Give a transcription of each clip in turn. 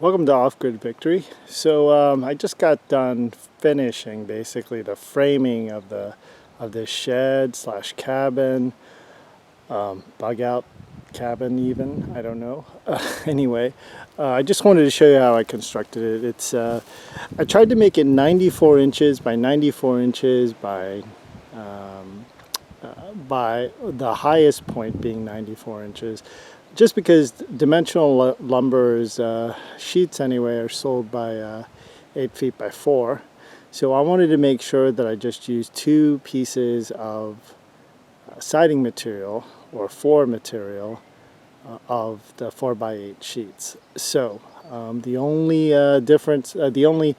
Welcome to Off-Grid Victory. So I just got done finishing basically the framing of this shed slash cabin, bug out cabin even, I don't know. Anyway, I just wanted to show you how I constructed it. I tried to make it 94 inches by 94 inches by the highest point being 94 inches. Just because dimensional lumber's sheets anyway are sold by 8 feet by 4. So I wanted to make sure that I just used 2 pieces of siding material or floor material of the 4 by 8 sheets. So the only difference, the only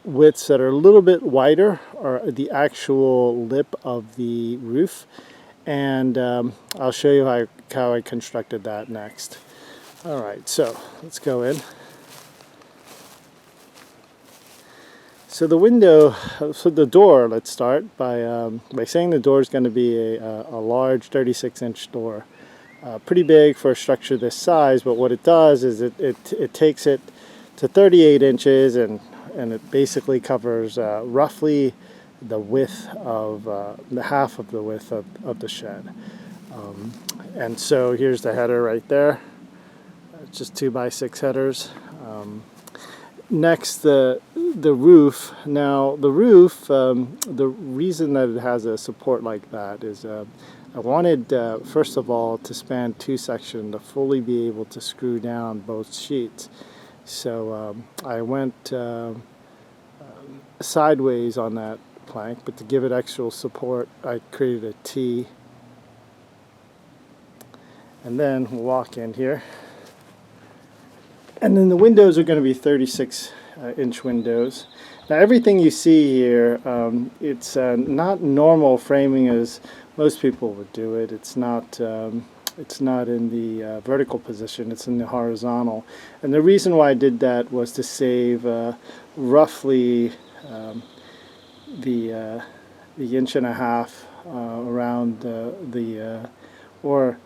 widths that are a little bit wider are the actual lip of the roof. And I'll show you how I constructed that next. Alright, so let's go in. So the window, so the door, let's start by saying the door is going to be a large 36-inch door. Pretty big for a structure this size, but what it does is it takes it to 38 inches and it basically covers roughly the width of the half of the width of the shed. And so here's the header right there. It's just 2x6 headers. Next, the roof. Now the roof, the reason that it has a support like that is I wanted first of all to span 2 sections to fully be able to screw down both sheets. So I went sideways on that plank, but to give it extra support I created a T, and then we'll walk in here, and then the windows are going to be 36-inch windows. Now everything you see here, it's not normal framing as most people would do it. It's not in the vertical position, it's in the horizontal, and the reason why I did that was to save roughly the inch and a half around or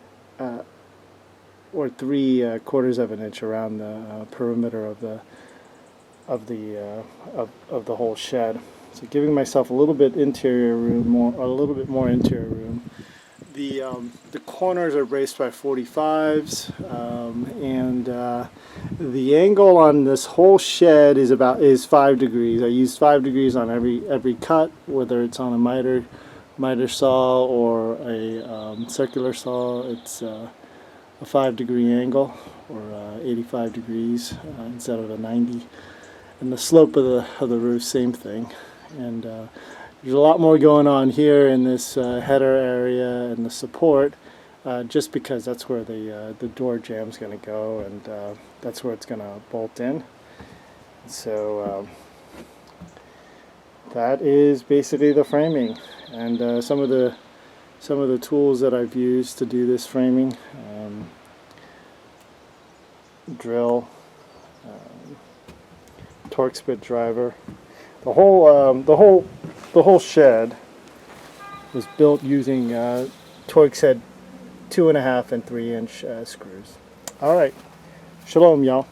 3/4 of an inch around the perimeter of the whole shed. So giving myself a little bit interior room, a little bit more interior room. The corners are braced by 45s, and the angle on this whole shed is 5 degrees. I used 5 degrees on every cut, whether it's on a miter saw or a circular saw. It's a 5-degree angle, or 85 degrees instead of a 90. And the slope of the roof, same thing. And there's a lot more going on here in this header area and the support, just because that's where the door jam's going to go, and that's where it's going to bolt in. So that is basically the framing, and some of the tools that I've used to do this framing: drill, Torx bit driver. The whole shed was built using Torx head 2.5 and 3-inch screws. All right, shalom, y'all.